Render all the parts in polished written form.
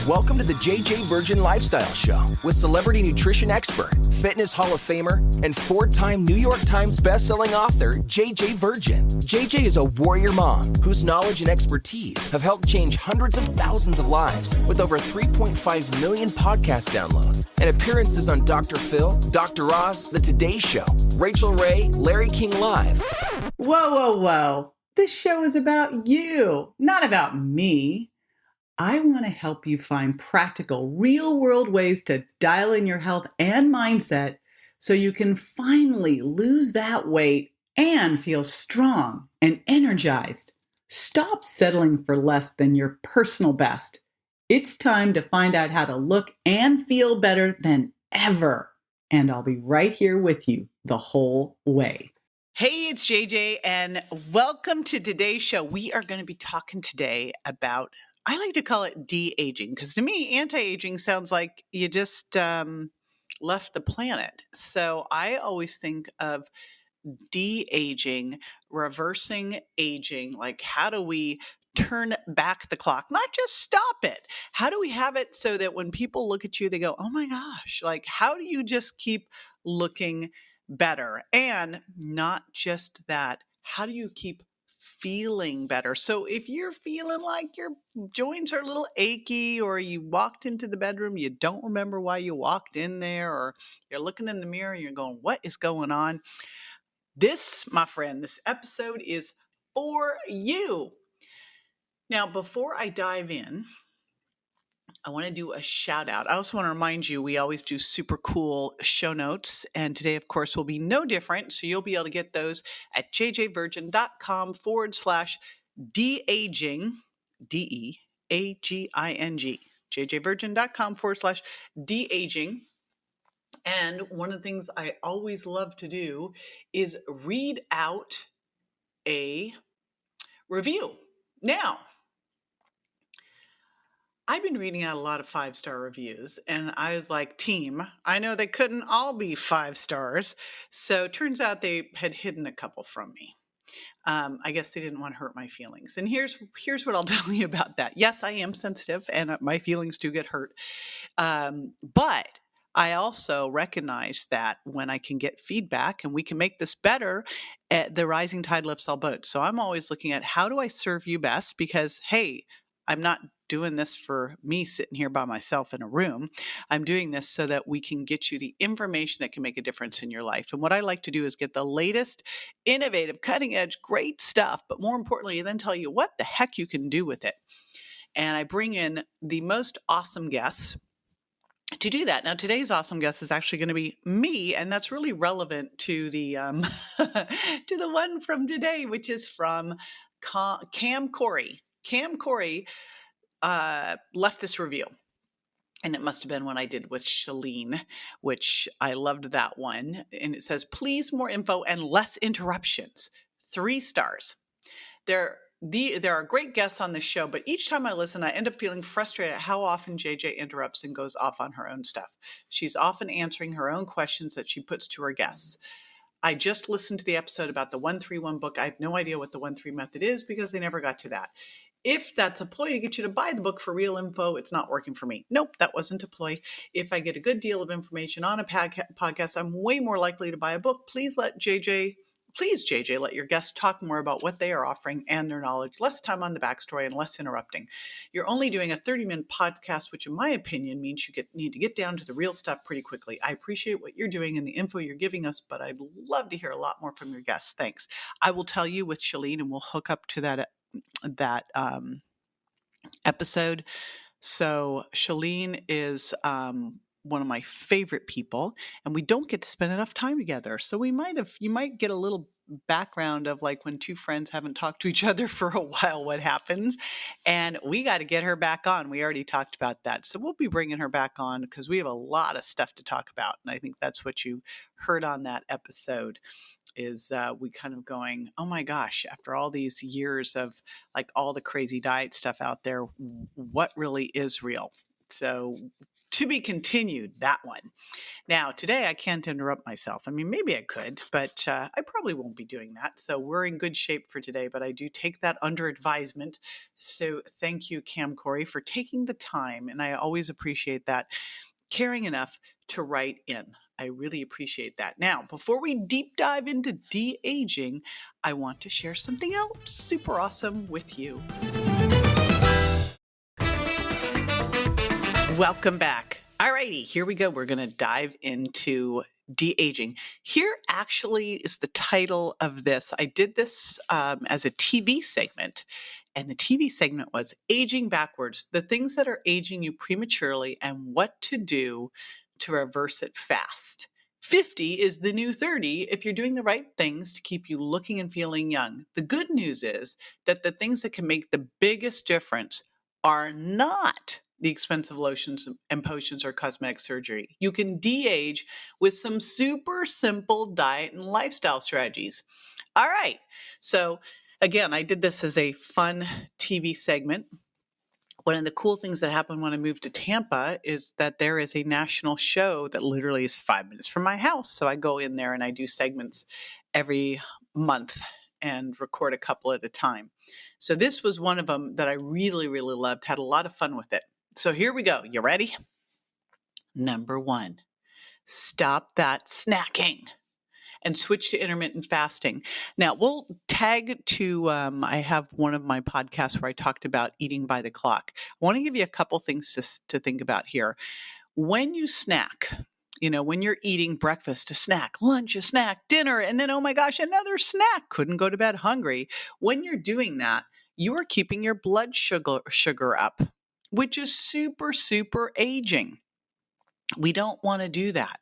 Welcome to the JJ Virgin Lifestyle Show with celebrity nutrition expert, fitness Hall of Famer, and four-time New York Times bestselling author, JJ Virgin. JJ is a warrior mom whose knowledge and expertise have helped change hundreds of thousands of lives with over 3.5 million podcast downloads and appearances on Dr. Phil, Dr. Oz, The Today Show, Rachel Ray, Larry King Live. Whoa. This show is about you, not about me. I want to help you find practical, real-world ways to dial in your health and mindset so you can finally lose that weight and feel strong and energized. Stop settling for less than your personal best. It's time to find out how to look and feel better than ever. And I'll be right here with you the whole way. Hey, it's JJ, and welcome to today's show. We are going to be talking today about, I like to call it de-aging, because to me, anti-aging sounds like you just left the planet. So I always think of de-aging, reversing aging, like how do we turn back the clock, not just stop it? How do we have it so that when people look at you, they go, oh my gosh, like how do you just keep looking better? And not just that, how do you keep feeling better? So if you're feeling like your joints are a little achy, or you walked into the bedroom, you don't remember why you walked in there, or you're looking in the mirror and you're going, what is going on? This, my friend, this episode is for you. Now, before I dive in, I want to do a shout out. I also want to remind you, we always do super cool show notes. And today, of course, will be no different. So you'll be able to get those at jjvirgin.com/de-aging, DEAGING, jjvirgin.com/de-aging. And one of the things I always love to do is read out a review. Now, I've been reading out a lot of 5-star reviews, and I was like, team, I know they couldn't all be 5 stars. So it turns out they had hidden a couple from me. I guess they didn't want to hurt my feelings. And here's what I'll tell you about that. Yes, I am sensitive, and my feelings do get hurt. But I also recognize that when I can get feedback and we can make this better, the rising tide lifts all boats. So I'm always looking at, how do I serve you best? Because, hey, I'm not doing this for me sitting here by myself in a room. I'm doing this so that we can get you the information that can make a difference in your life. And what I like to do is get the latest, innovative, cutting edge, great stuff, but more importantly, then tell you what the heck you can do with it. And I bring in the most awesome guests to do that. Now, today's awesome guest is actually going to be me, and that's really relevant to the to the one from today, which is from Cam Corey. Cam Corey left this review, and it must have been one I did with Shalene, which I loved that one. And it says, please, more info and less interruptions. 3 stars. There are great guests on this show, but each time I listen, I end up feeling frustrated at how often JJ interrupts and goes off on her own stuff. She's often answering her own questions that she puts to her guests. I just listened to the episode about the 131 book. I have no idea what the 1-3 method is because they never got to that. If that's a ploy to get you to buy the book for real info, it's not working for me. Nope, that wasn't a ploy. If I get a good deal of information on a podcast, I'm way more likely to buy a book. Please, JJ, let your guests talk more about what they are offering and their knowledge, less time on the backstory and less interrupting. You're only doing a 30-minute podcast, which in my opinion means you need to get down to the real stuff pretty quickly. I appreciate what you're doing and the info you're giving us, but I'd love to hear a lot more from your guests. Thanks. I will tell you with Shalene, and we'll hook up to that episode. So Shalene is one of my favorite people, and we don't get to spend enough time together. So you might get a little background of like when two friends haven't talked to each other for a while, what happens. And we got to get her back on. We already talked about that. So we'll be bringing her back on because we have a lot of stuff to talk about. And I think that's what you heard on that episode. Is we kind of going, oh my gosh, after all these years of like all the crazy diet stuff out there, what really is real? So To be continued, that one. Now, today I can't interrupt myself. I mean, maybe I could, but I probably won't be doing that. So we're in good shape for today, but I do take that under advisement. So thank you, Cam Corey, for taking the time. And I always appreciate that, caring enough to write in. I really appreciate that. Now, before we deep dive into de-aging, I want to share something else super awesome with you. Welcome back. Alrighty, here we go. We're going to dive into de-aging. Here actually is the title of this. I did this as a TV segment, and the TV segment was Aging Backwards, the things that are aging you prematurely and what to do to reverse it fast. 50 is the new 30 if you're doing the right things to keep you looking and feeling young. The good news is that the things that can make the biggest difference are not the expensive lotions and potions or cosmetic surgery. You can de-age with some super simple diet and lifestyle strategies. All right. So again, I did this as a fun TV segment. One of the cool things that happened when I moved to Tampa is that there is a national show that literally is 5 minutes from my house. So I go in there and I do segments every month and record a couple at a time. So this was one of them that I really, really loved, had a lot of fun with it. So here we go. You ready? Number 1, stop that snacking and switch to intermittent fasting. Now, we'll tag to, I have one of my podcasts where I talked about eating by the clock. I want to give you a couple things to think about here. When you snack, when you're eating breakfast, a snack, lunch, a snack, dinner, and then, oh my gosh, another snack, couldn't go to bed hungry. When you're doing that, you are keeping your blood sugar up, which is super, super aging. We don't want to do that.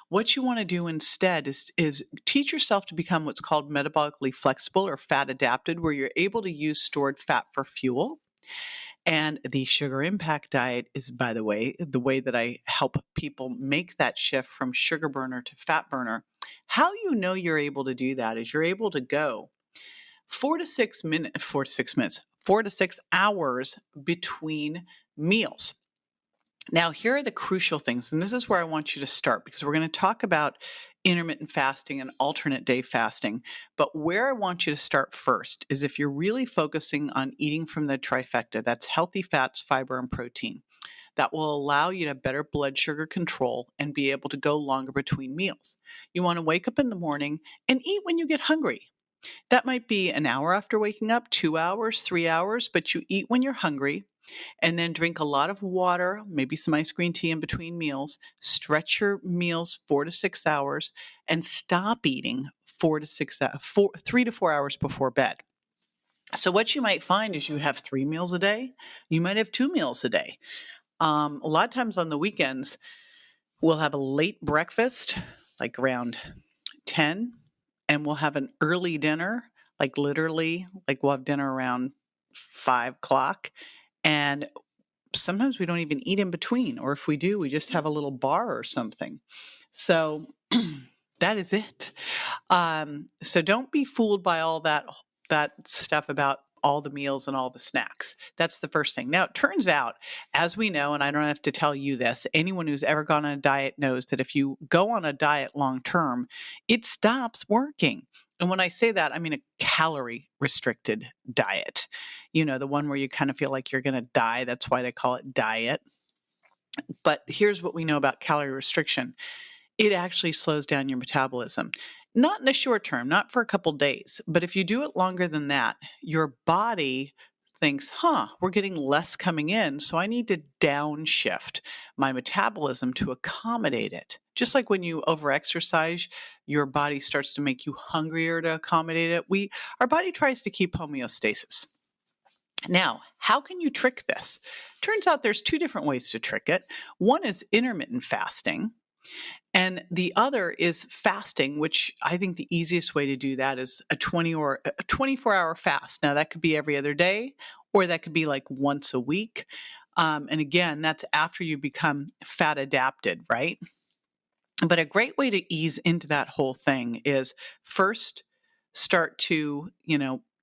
What you want to do instead is teach yourself to become what's called metabolically flexible or fat adapted, where you're able to use stored fat for fuel. And the sugar impact diet is, by the way that I help people make that shift from sugar burner to fat burner. How you know you're able to do that is you're able to go 4 to 6 hours between meals. Now, here are the crucial things, and this is where I want you to start because we're going to talk about intermittent fasting and alternate day fasting. But where I want you to start first is if you're really focusing on eating from the trifecta, that's healthy fats, fiber, and protein. That will allow you to have better blood sugar control and be able to go longer between meals. You want to wake up in the morning and eat when you get hungry. That might be an hour after waking up, 2 hours, 3 hours, but you eat when you're hungry. And then drink a lot of water, maybe some ice green tea in between meals. Stretch your meals 4 to 6 hours and stop eating 3 to 4 hours before bed. So what you might find is you have 3 meals a day. You might have 2 meals a day. A lot of times on the weekends, we'll have a late breakfast, like around 10, and we'll have an early dinner, like literally, like we'll have dinner around 5 o'clock. And sometimes we don't even eat in between, or if we do, we just have a little bar or something. So that is it. So don't be fooled by all that stuff about all the meals and all the snacks. That's the first thing. Now, it turns out, as we know, and I don't have to tell you this, anyone who's ever gone on a diet knows that if you go on a diet long term, it stops working. And when I say that, I mean a calorie restricted diet. The one where you kind of feel like you're going to die. That's why they call it diet. But here's what we know about calorie restriction. It actually slows down your metabolism. Not in the short term, not for a couple days, but if you do it longer than that, your body thinks, we're getting less coming in, so I need to downshift my metabolism to accommodate it. Just like when you overexercise, your body starts to make you hungrier to accommodate it. Our body tries to keep homeostasis. Now, how can you trick this? Turns out there's 2 different ways to trick it. One is intermittent fasting. And the other is fasting, which I think the easiest way to do that is a 24-hour fast. Now, that could be every other day, or that could be like once a week. And again, that's after you become fat adapted, right? But a great way to ease into that whole thing is first start to,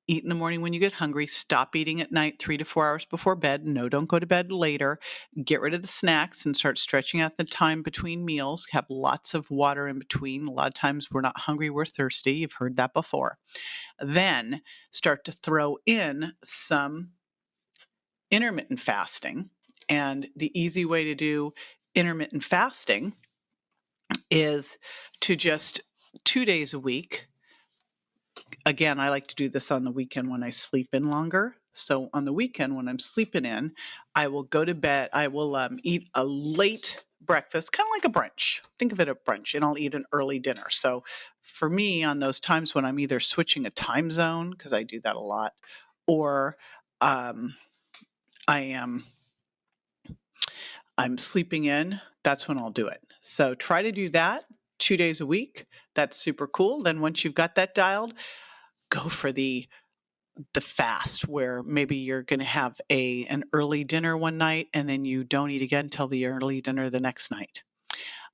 Eat in the morning when you get hungry. Stop eating at night 3 to 4 hours before bed. No, don't go to bed later. Get rid of the snacks and start stretching out the time between meals. Have lots of water in between. A lot of times we're not hungry, we're thirsty. You've heard that before. Then start to throw in some intermittent fasting. And the easy way to do intermittent fasting is to just 2 days a week. Again, I like to do this on the weekend when I sleep in longer. So on the weekend when I'm sleeping in, I will go to bed. I will eat a late breakfast, kind of like a brunch. Think of it as brunch, and I'll eat an early dinner. So for me, on those times when I'm either switching a time zone, because I do that a lot, or um, I'm sleeping in, that's when I'll do it. So try to do that 2 days a week. That's super cool. Then once you've got that dialed, go for the fast, where maybe you're going to have an early dinner one night and then you don't eat again till the early dinner the next night.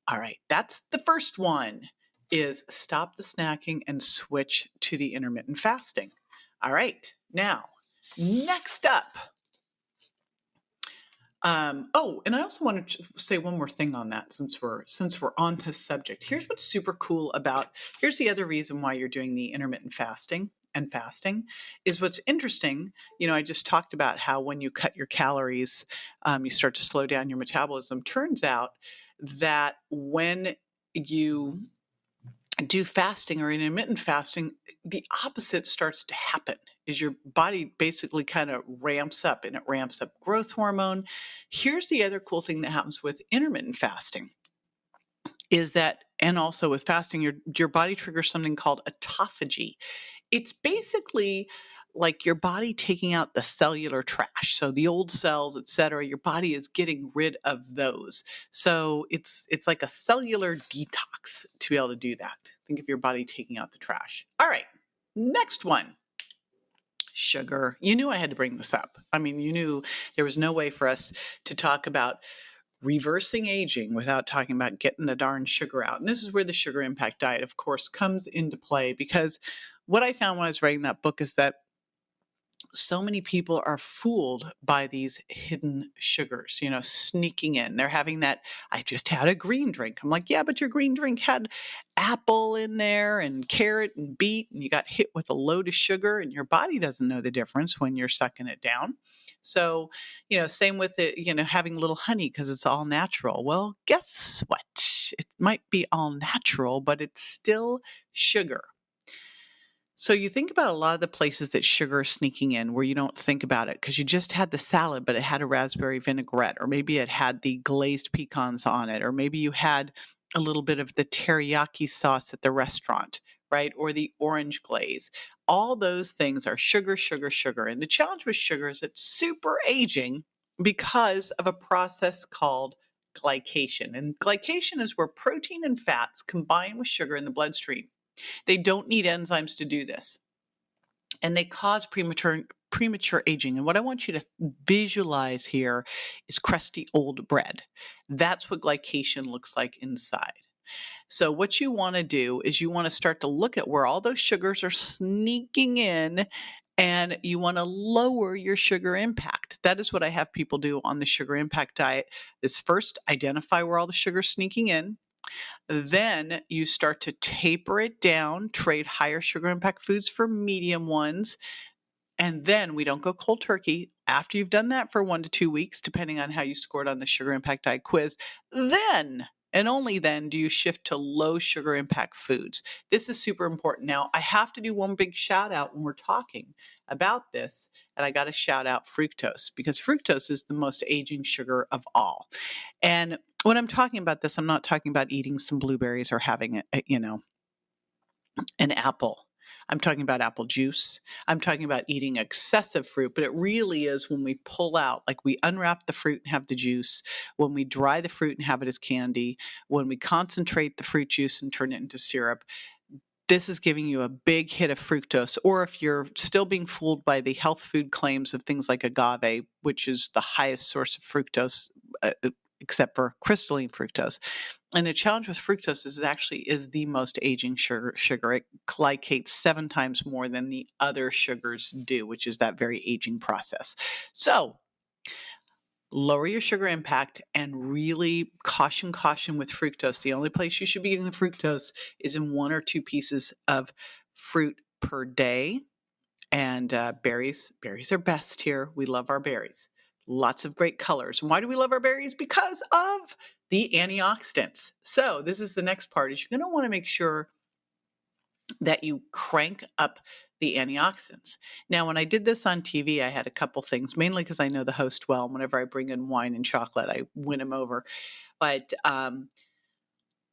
All right, that's the first one, is stop the snacking and switch to the intermittent fasting. All right, now next up. And I also want to say one more thing on that, since we're on this subject. Here's what's super cool about. Here's the other reason why you're doing the intermittent fasting and fasting is what's interesting. I just talked about how when you cut your calories, you start to slow down your metabolism. Turns out that when you do fasting or intermittent fasting, the opposite starts to happen. Is your body basically kind of ramps up, and it ramps up growth hormone. Here's the other cool thing that happens with intermittent fasting is that, and also with fasting, your body triggers something called autophagy. It's basically like your body taking out the cellular trash. So the old cells, et cetera, your body is getting rid of those. So it's like a cellular detox to be able to do that. Think of your body taking out the trash. All right, next one. Sugar. You knew I had to bring this up. I mean, you knew there was no way for us to talk about reversing aging without talking about getting the darn sugar out. And this is where the sugar impact diet, of course, comes into play, because what I found when I was writing that book is that so many people are fooled by these hidden sugars, sneaking in. They're having that, I just had a green drink. I'm like, yeah, but your green drink had apple in there and carrot and beet, and you got hit with a load of sugar, and your body doesn't know the difference when you're sucking it down. So, same with it, having a little honey because it's all natural. Well, guess what? It might be all natural, but it's still sugar. So you think about a lot of the places that sugar is sneaking in where you don't think about it because you just had the salad, but it had a raspberry vinaigrette, or maybe it had the glazed pecans on it, or maybe you had a little bit of the teriyaki sauce at the restaurant, right? Or the orange glaze. All those things are sugar, sugar, sugar. And the challenge with sugar is it's super aging because of a process called glycation. And glycation is where protein and fats combine with sugar in the bloodstream. They don't need enzymes to do this. And they cause premature aging. And what I want you to visualize here is crusty old bread. That's what glycation looks like inside. So what you want to do is you want to start to look at where all those sugars are sneaking in, and you want to lower your sugar impact. That is what I have people do on the sugar impact diet, is first identify where all the sugar is sneaking in. Then you start to taper it down, trade higher sugar impact foods for medium ones. And then we don't go cold turkey. After you've done that for 1 to 2 weeks, depending on how you scored on the sugar impact diet quiz, then and only then do you shift to low sugar impact foods. This is super important. Now, I have to do one big shout out when we're talking about this, and I got to shout out fructose, because fructose is the most aging sugar of all. And when I'm talking about this, I'm not talking about eating some blueberries or having an apple. I'm talking about apple juice. I'm talking about eating excessive fruit, but it really is when we pull out, like we unwrap the fruit and have the juice, when we dry the fruit and have it as candy, when we concentrate the fruit juice and turn it into syrup. This is giving you a big hit of fructose. Or if you're still being fooled by the health food claims of things like agave, which is the highest source of fructose, except for crystalline fructose. And the challenge with fructose is it actually is the most aging sugar. It glycates 7 times more than the other sugars do, which is that very aging process. So lower your sugar impact and really caution with fructose. The only place you should be getting the fructose is in 1 or 2 pieces of fruit per day. And berries are best here. We love our berries. Lots of great colors. And why do we love our berries? Because of the antioxidants. So this is the next part, is you're going to want to make sure that you crank up the antioxidants. Now, when I did this on TV, I had a couple things, mainly because I know the host well. Whenever I bring in wine and chocolate, I win him over. But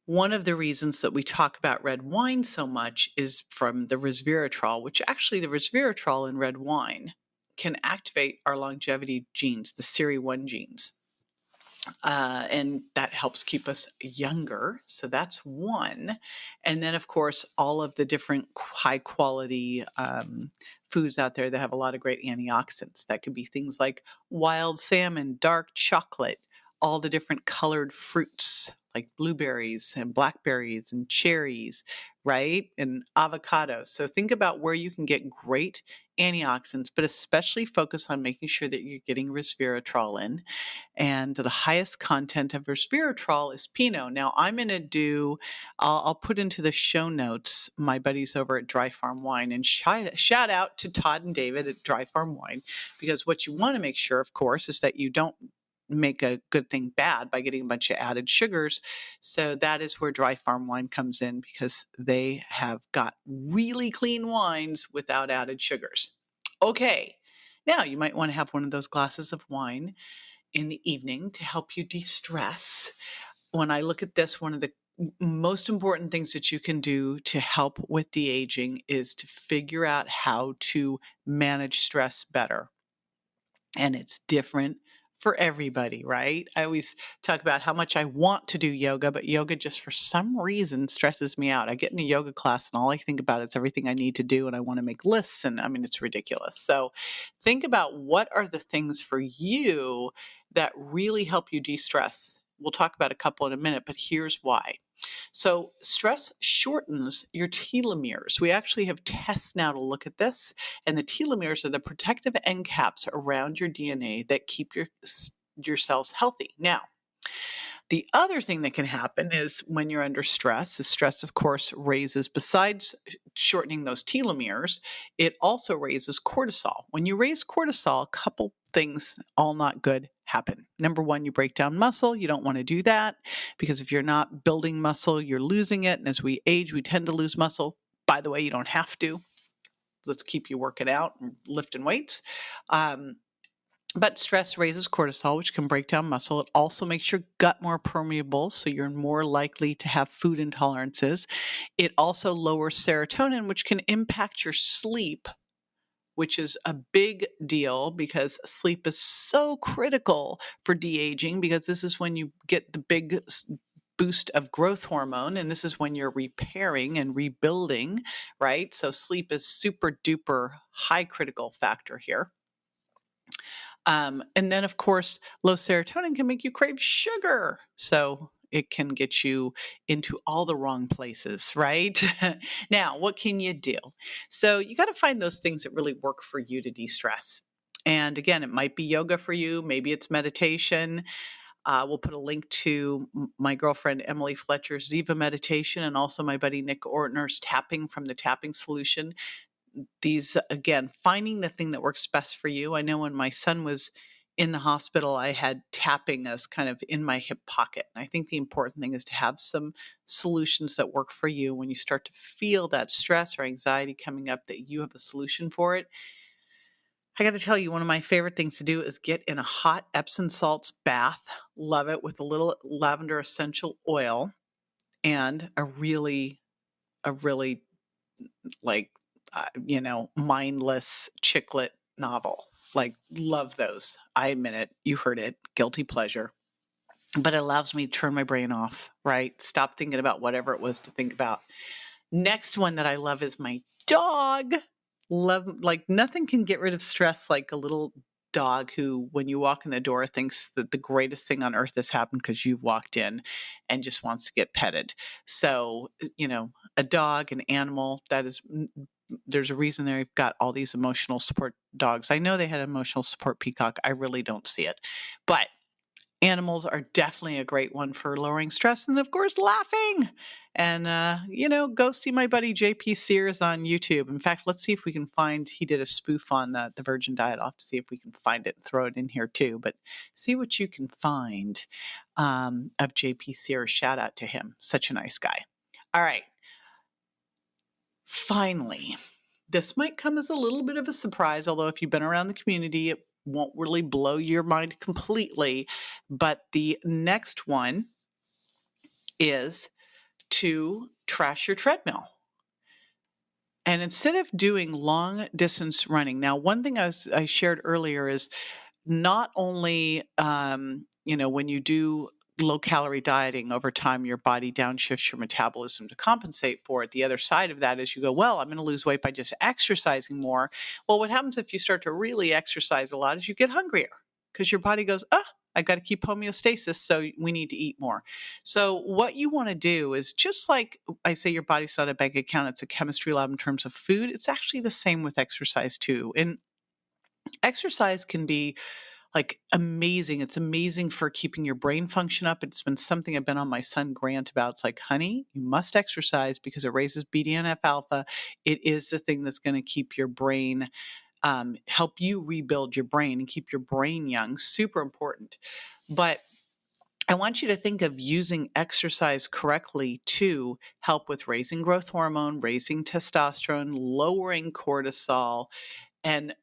one of the reasons that we talk about red wine so much is from the resveratrol, which actually the resveratrol in red wine can activate our longevity genes, the SERI1 genes. And that helps keep us younger. So that's one. And then, of course, all of the different high quality foods out there that have a lot of great antioxidants. That could be things like wild salmon, dark chocolate, all the different colored fruits like blueberries and blackberries and cherries, right? And avocados. So think about where you can get great antioxidants, but especially focus on making sure that you're getting resveratrol in. And the highest content of resveratrol is Pinot. Now, I'm going to do, I'll put into the show notes my buddies over at Dry Farm Wine, and shout out to Todd and David at Dry Farm Wine, because what you want to make sure, of course, is that you don't make a good thing bad by getting a bunch of added sugars. So that is where Dry Farm Wine comes in, because they have got really clean wines without added sugars. Okay, now you might want to have one of those glasses of wine in the evening to help you de-stress. When I look at this, one of the most important things that you can do to help with de-aging is to figure out how to manage stress better. And it's different for everybody, right? I always talk about how much I want to do yoga, but yoga just for some reason stresses me out. I get in a yoga class and all I think about is everything I need to do, and I want to make lists, and I mean, it's ridiculous. So think about what are the things for you that really help you de-stress. We'll talk about a couple in a minute, but here's why. So stress shortens your telomeres. We actually have tests now to look at this, and the telomeres are the protective end caps around your DNA that keep your cells healthy. Now, the other thing that can happen is when you're under stress, the stress, of course, raises, besides shortening those telomeres, it also raises cortisol. When you raise cortisol, a couple things, all not good, happen. Number one, you break down muscle. You don't want to do that, because if you're not building muscle, you're losing it. And as we age, we tend to lose muscle. By the way, you don't have to. Let's keep you working out and lifting weights. But stress raises cortisol, which can break down muscle. It also makes your gut more permeable, so you're more likely to have food intolerances. It also lowers serotonin, which can impact your sleep, which is a big deal because sleep is so critical for de-aging, because this is when you get the big boost of growth hormone, and this is when you're repairing and rebuilding, right? So sleep is super duper high critical factor here. And then, of course, low serotonin can make you crave sugar. So it can get you into all the wrong places, right? Now, what can you do? So you got to find those things that really work for you to de-stress. And again, it might be yoga for you. Maybe it's meditation. We'll put a link to my girlfriend Emily Fletcher's Ziva meditation, and also my buddy Nick Ortner's tapping from the Tapping Solution. These, again, finding the thing that works best for you. I know when my son was in the hospital, I had tapping as kind of in my hip pocket. And I think the important thing is to have some solutions that work for you. When you start to feel that stress or anxiety coming up, that you have a solution for it. I got to tell you, one of my favorite things to do is get in a hot Epsom salts bath. Love it, with a little lavender essential oil and a really like, mindless chicklet novel. Like, love those. I admit it. You heard it. Guilty pleasure. But it allows me to turn my brain off, right? Stop thinking about whatever it was to think about. Next one that I love is my dog. Love, like, nothing can get rid of stress like a little dog who, when you walk in the door, thinks that the greatest thing on earth has happened because you've walked in and just wants to get petted. So, a dog, an animal, there's a reason they've got all these emotional support dogs. I know they had emotional support peacock. I really don't see it. But animals are definitely a great one for lowering stress and, of course, laughing. And, go see my buddy JP Sears on YouTube. In fact, let's see if we can find, he did a spoof on the Virgin Diet. I'll have to see if we can find it and throw it in here too. But see what you can find of JP Sears. Shout out to him. Such a nice guy. All right. Finally, this might come as a little bit of a surprise, although if you've been around the community, it won't really blow your mind completely. But the next one is to trash your treadmill. And instead of doing long distance running, now one thing I shared earlier is not only, when you do low calorie dieting over time, your body downshifts your metabolism to compensate for it. The other side of that is you go, well, I'm going to lose weight by just exercising more. Well, what happens if you start to really exercise a lot is you get hungrier because your body goes, I've got to keep homeostasis, so we need to eat more. So what you want to do is, just like I say, your body's not a bank account, it's a chemistry lab in terms of food. It's actually the same with exercise too. And exercise can be amazing. It's amazing for keeping your brain function up. It's been something I've been on my son Grant about. It's like, honey, you must exercise because it raises BDNF alpha. It is the thing that's going to keep your brain, help you rebuild your brain and keep your brain young. Super important. But I want you to think of using exercise correctly to help with raising growth hormone, raising testosterone, lowering cortisol, and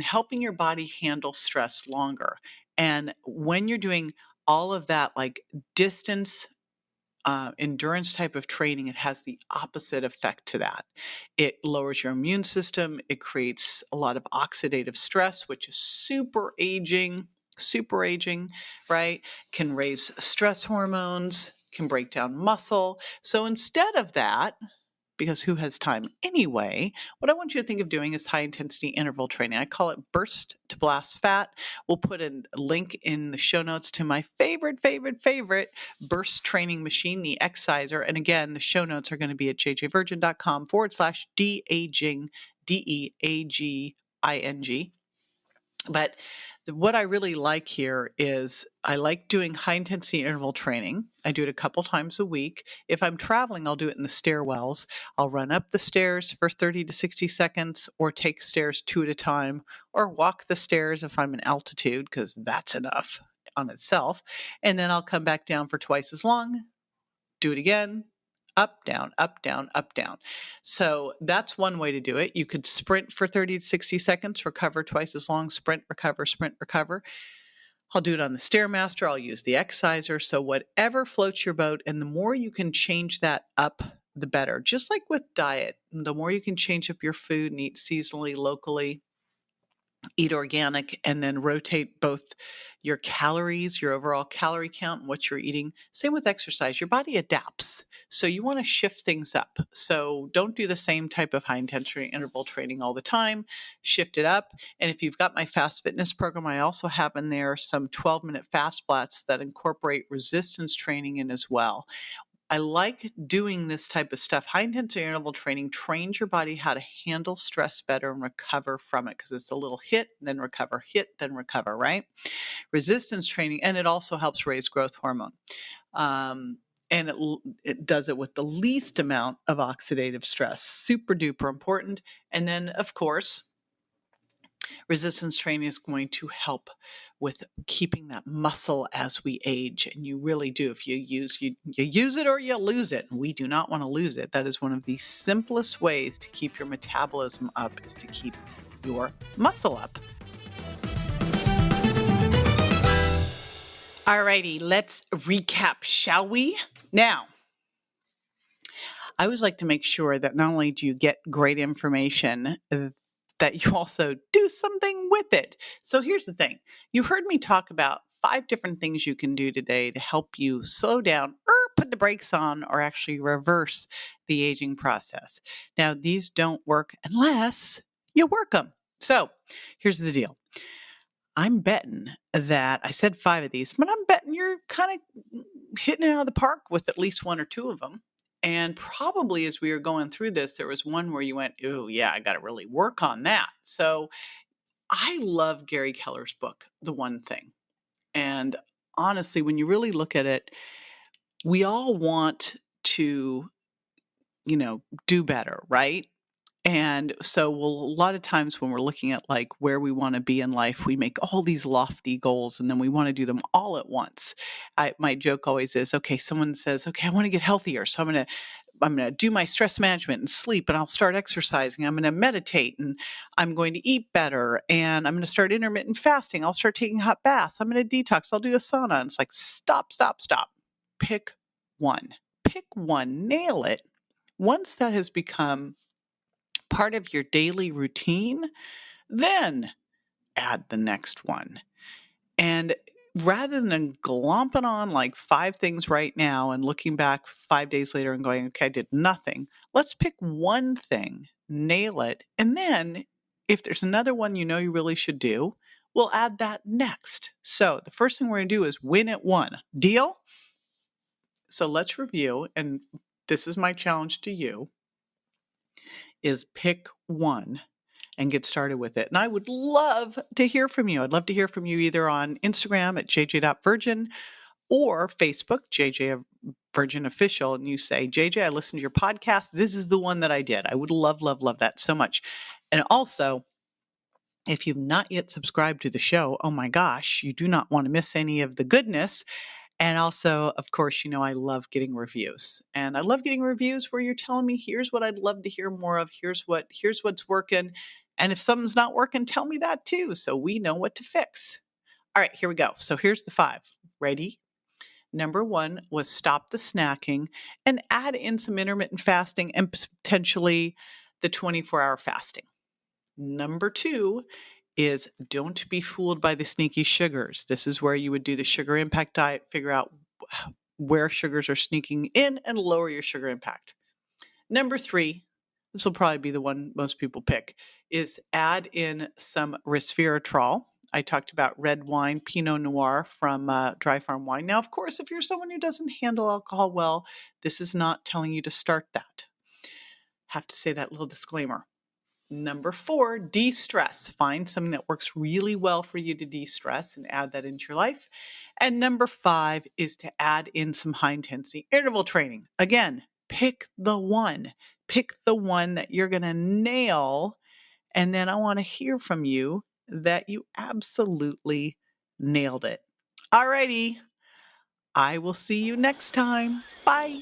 helping your body handle stress longer. And when you're doing all of that, like distance, endurance type of training, it has the opposite effect to that. It lowers your immune system. It creates a lot of oxidative stress, which is super aging, right? Can raise stress hormones, can break down muscle. So instead of that, because who has time anyway, what I want you to think of doing is high intensity interval training. I call it burst to blast fat. We'll put a link in the show notes to my favorite burst training machine, the Exciser. And again, the show notes are going to be at jjvirgin.com/de-aging, DEAGING. But what I really like here is I like doing high intensity interval training. I do it a couple times a week. If I'm traveling, I'll do it in the stairwells. I'll run up the stairs for 30 to 60 seconds, or take stairs 2 at a time, or walk the stairs if I'm in altitude, because that's enough on itself. And then I'll come back down for twice as long, do it again. Up, down, up, down, up, down. So that's one way to do it. You could sprint for 30 to 60 seconds, recover twice as long, sprint, recover, sprint, recover. I'll do it on the Stairmaster. I'll use the Exciser. So whatever floats your boat, and the more you can change that up, the better. Just like with diet, the more you can change up your food and eat seasonally, locally, eat organic, and then rotate both your calories, your overall calorie count, and what you're eating. Same with exercise. Your body adapts. So you want to shift things up. So don't do the same type of high intensity interval training all the time. Shift it up. And if you've got my fast fitness program, I also have in there some 12-minute fast blats that incorporate resistance training in as well. I like doing this type of stuff. High intensity interval training trains your body how to handle stress better and recover from it, because it's a little hit, then recover, right? Resistance training, and it also helps raise growth hormone. And it does it with the least amount of oxidative stress. Super duper important. And then, of course, resistance training is going to help with keeping that muscle as we age. And you really do. If you use it or you lose it. And we do not want to lose it. That is one of the simplest ways to keep your metabolism up, is to keep your muscle up. Alrighty, let's recap, shall we? Now, I always like to make sure that not only do you get great information, that you also do something with it. So here's the thing. You heard me talk about 5 different things you can do today to help you slow down or put the brakes on, or actually reverse the aging process. Now, these don't work unless you work them. So here's the deal. I'm betting that I said 5 of these, but I'm betting you're kind of hitting it out of the park with at least 1 or 2 of them. And probably as we were going through this, there was one where you went, "Oh, yeah, I got to really work on that." So I love Gary Keller's book, The One Thing. And honestly, when you really look at it, we all want to, do better, right? And so, well, a lot of times when we're looking at like where we want to be in life, we make all these lofty goals and then we want to do them all at once. My joke always is, okay, someone says, okay, I want to get healthier. So I'm going to do my stress management and sleep, and I'll start exercising. I'm going to meditate, and I'm going to eat better, and I'm going to start intermittent fasting. I'll start taking hot baths. I'm going to detox. I'll do a sauna. And it's like, stop. Pick one. Pick one. Nail it. Once that has become part of your daily routine, then add the next one. And rather than glomping on like 5 things right now and looking back 5 days later and going, okay, I did nothing, let's pick one thing, nail it. And then if there's another one you really should do, we'll add that next. So the first thing we're going to do is win at 1. Deal? So let's review. And this is my challenge to you, is pick one and get started with it. And I would love to hear from you. I'd love to hear from you either on Instagram at jj.virgin or Facebook, JJ Virgin Official. And you say, JJ, I listened to your podcast. This is the one that I did. I would love that so much. And also, if you've not yet subscribed to the show, oh my gosh, you do not want to miss any of the goodness. And also, of course, I love getting reviews. And I love getting reviews where you're telling me, here's what I'd love to hear more of. Here's what's working. And if something's not working, tell me that too, so we know what to fix. All right, here we go. So here's the 5. Ready? Number 1 was stop the snacking and add in some intermittent fasting and potentially the 24-hour fasting. Number 2 is don't be fooled by the sneaky sugars. This is where you would do the sugar impact diet, figure out where sugars are sneaking in and lower your sugar impact. Number 3, this will probably be the one most people pick, is add in some resveratrol. I talked about red wine, Pinot Noir from Dry Farm Wine. Now, of course, if you're someone who doesn't handle alcohol well, this is not telling you to start that. Have to say that little disclaimer. Number 4, de-stress. Find something that works really well for you to de-stress and add that into your life. And number 5 is to add in some high-intensity interval training. Again, pick the one. Pick the one that you're going to nail. And then I want to hear from you that you absolutely nailed it. Alrighty. I will see you next time. Bye.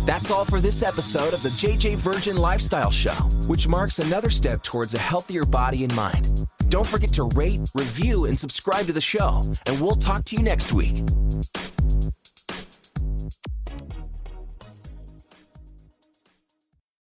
That's all for this episode of the JJ Virgin Lifestyle Show, which marks another step towards a healthier body and mind. Don't forget to rate, review, and subscribe to the show, and we'll talk to you next week.